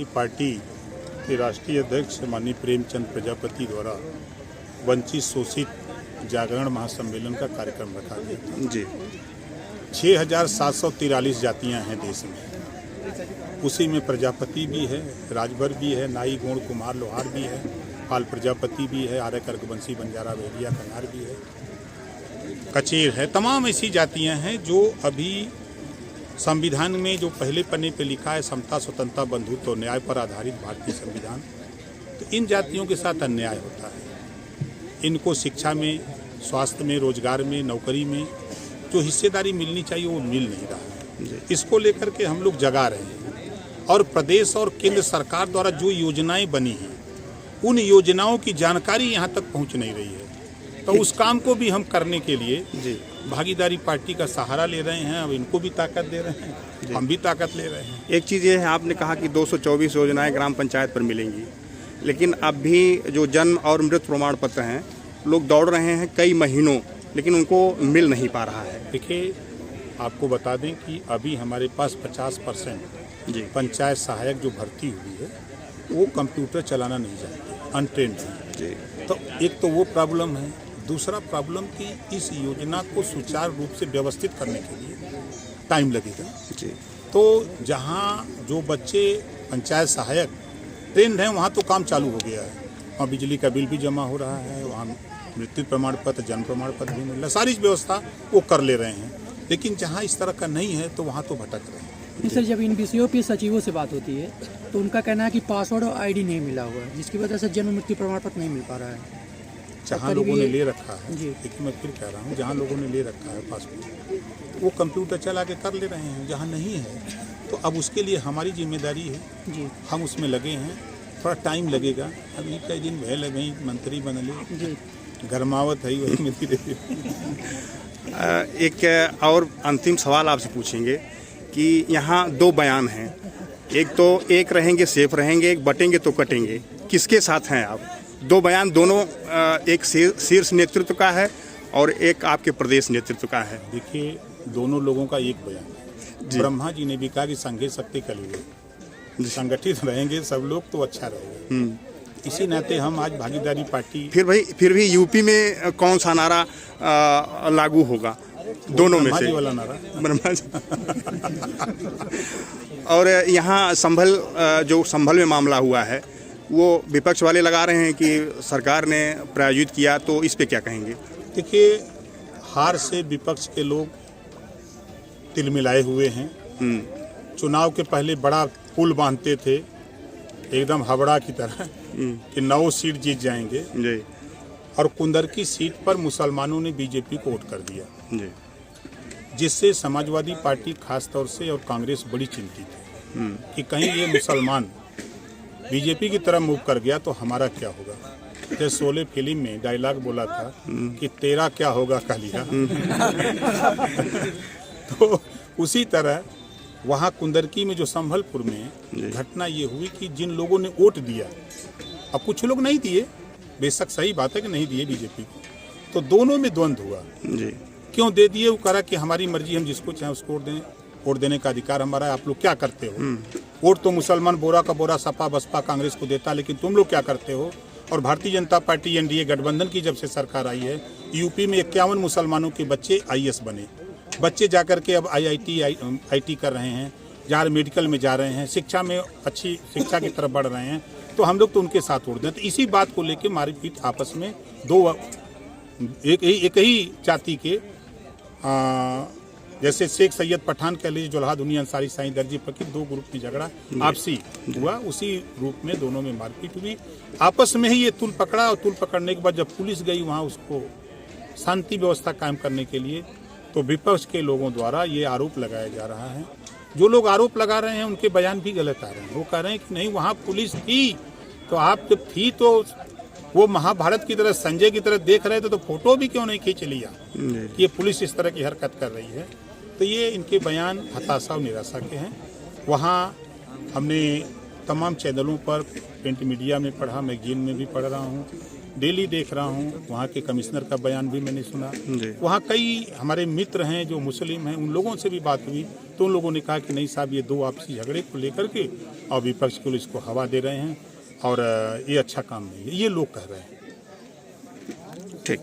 Party के राष्ट्रीय अध्यक्ष माननीय प्रेमचंद प्रजापति द्वारा वंचित शोषित जागरण महासम्मेलन का कार्यक्रम रखा गया था। जी 6,743 जातियां हैं देश में, उसी में प्रजापति भी है, राजभर भी है, नाई गोड़ कुमार लोहार भी है, पाल प्रजापति भी है, आर्य कर्कवंशी बंजारा भेड़िया कनार भी है, कचेर है। तमाम ऐसी जातियां हैं जो अभी संविधान में जो पहले पन्ने पे लिखा है समता स्वतंत्रता बंधुत्व और न्याय पर आधारित भारतीय संविधान, तो इन जातियों के साथ अन्याय होता है। इनको शिक्षा में, स्वास्थ्य में, रोजगार में, नौकरी में जो हिस्सेदारी मिलनी चाहिए वो मिल नहीं रहा है। इसको लेकर के हम लोग जगा रहे हैं और प्रदेश और केंद्र सरकार द्वारा जो योजनाएं बनी हैं उन योजनाओं की जानकारी यहाँ तक पहुँच नहीं रही है। तो उस काम को भी हम करने के लिए भागीदारी पार्टी का सहारा ले रहे हैं। अब इनको भी ताकत दे रहे हैं, हम भी ताकत ले रहे हैं। एक चीज़ ये है, आपने कहा कि 224 योजनाएं ग्राम पंचायत पर मिलेंगी, लेकिन अब भी जो जन्म और मृत्यु प्रमाण पत्र हैं लोग दौड़ रहे हैं कई महीनों, लेकिन उनको मिल नहीं पा रहा है। देखिए, आपको बता दें कि अभी हमारे पास 50% पंचायत सहायक जो भर्ती हुई है वो कंप्यूटर चलाना नहीं जानते, अनट्रेंड है। तो एक तो वो प्रॉब्लम है। दूसरा प्रॉब्लम कि इस योजना को सुचारू रूप से व्यवस्थित करने के लिए टाइम लगेगा। तो जहाँ जो बच्चे पंचायत सहायक ट्रेंड हैं वहाँ तो काम चालू हो गया है, वहाँ बिजली का बिल भी जमा हो रहा है, वहाँ मृत्यु प्रमाण पत्र, जन्म प्रमाण पत्र भी मिल रहा है, सारी व्यवस्था वो कर ले रहे हैं। लेकिन जहाँ इस तरह का नहीं है तो वहाँ तो भटक रहे हैं। सर, जब इन विषयों पे सचिवों से बात होती है तो उनका कहना है कि पासवर्ड और आईडी नहीं मिला हुआ है, जिसकी वजह से जन्म मृत्यु प्रमाण पत्र नहीं मिल पा रहा है। जहाँ लोगों ने ले रखा है, लेकिन मैं फिर कह रहा हूँ, जहाँ लोगों ने ले रखा है पासपोर्ट वो कंप्यूटर चला के कर ले रहे हैं। जहाँ नहीं है तो अब उसके लिए हमारी जिम्मेदारी है, हम उसमें लगे हैं। थोड़ा टाइम लगेगा, अभी कई दिन भय लगे, मंत्री बनले, गर्मावत है वही में धीरे धीरे। एक और अंतिम सवाल आपसे पूछेंगे कि यहाँ 2 बयान हैं, एक तो एक रहेंगे सेफ रहेंगे, एक बटेंगे तो कटेंगे, किसके साथ हैं आप? 2 बयान दोनों एक शीर्ष नेतृत्व का है और एक आपके प्रदेश नेतृत्व का है। देखिए, दोनों लोगों का एक बयान है। ब्रह्मा जी ने भी कहा कि संघे शक्ति कलियुग, संगठित रहेंगे सब लोग तो अच्छा रहेगा। इसी नाते हम आज भागीदारी पार्टी फिर भी यूपी में कौन सा नारा लागू होगा? दोनों में से वाला नारा ब्रह्मा जी। और यहाँ संभल में मामला हुआ है, वो विपक्ष वाले लगा रहे हैं कि सरकार ने प्रायोजित किया, तो इस पे क्या कहेंगे? देखिए, हार से विपक्ष के लोग तिलमिलाए हुए हैं। चुनाव के पहले बड़ा पुल बांधते थे एकदम हवड़ा की तरह कि 9 सीट जीत जाएंगे और कुंदर की सीट पर मुसलमानों ने बीजेपी को वोट कर दिया, जिससे समाजवादी पार्टी खास तौर से और कांग्रेस बड़ी चिंतित है कि कहीं ये मुसलमान बीजेपी की तरफ मूव कर गया तो हमारा क्या होगा। जैसे शोले फिल्म में डायलॉग बोला था कि तेरा क्या होगा कालिया। तो उसी तरह वहाँ कुंदरकी में जो संभलपुर में घटना ये हुई कि जिन लोगों ने वोट दिया, अब कुछ लोग नहीं दिए, बेशक सही बात है कि नहीं दिए बीजेपी को, तो दोनों में द्वंद्व हुआ। क्यों दे दिए? वो कहा कि हमारी मर्जी, हम जिसको चाहे उसको वोट दें, वोट देने का अधिकार हमारा है, आप लोग क्या करते हो? वोट तो मुसलमान बोरा का बोरा सपा बसपा कांग्रेस को देता, लेकिन तुम लोग क्या करते हो? और भारतीय जनता पार्टी एनडीए गठबंधन की जब से सरकार आई है, यूपी में 51 मुसलमानों के बच्चे आईएएस बने, बच्चे जाकर के अब आईटी कर रहे हैं, जहाँ मेडिकल में जा रहे हैं, शिक्षा में अच्छी शिक्षा की तरफ बढ़ रहे हैं, तो हम लोग तो उनके साथ वोट दें। तो इसी बात को लेकर मारपीट आपस में एक ही जाति के जैसे शेख सैयद पठान कह लीजिए, जोल्हा दुनिया अंसारी साईं दर्जी फकीर, 2 ग्रुप में झगड़ा आपसी हुआ, उसी रूप में दोनों में मारपीट हुई। आपस में ही ये तुल पकड़ा और तुल पकड़ने के बाद जब पुलिस गई वहाँ उसको शांति व्यवस्था कायम करने के लिए, तो विपक्ष के लोगों द्वारा ये आरोप लगाया जा रहा है। जो लोग आरोप लगा रहे हैं उनके बयान भी गलत आ रहे हैं। वो कह रहे हैं कि नहीं वहाँ पुलिस थी, तो आप जब थी तो वो महाभारत की तरह संजय की तरह देख रहे थे तो फोटो भी क्यों नहीं खींच लिया कि ये पुलिस इस तरह की हरकत कर रही है। तो ये इनके बयान हताशा और निराशा के हैं। वहाँ हमने तमाम चैनलों पर, प्रिंट मीडिया में पढ़ा, मैगजीन में भी पढ़ रहा हूँ, डेली देख रहा हूँ, वहाँ के कमिश्नर का बयान भी मैंने सुना। जी। वहाँ कई हमारे मित्र हैं जो मुस्लिम हैं, उन लोगों से भी बात हुई तो उन लोगों ने कहा कि नहीं साहब, ये दो आपसी झगड़े को लेकर के और विपक्ष को इसको हवा दे रहे हैं और ये अच्छा काम नहीं है, ये लोग कह रहे हैं। ठीक।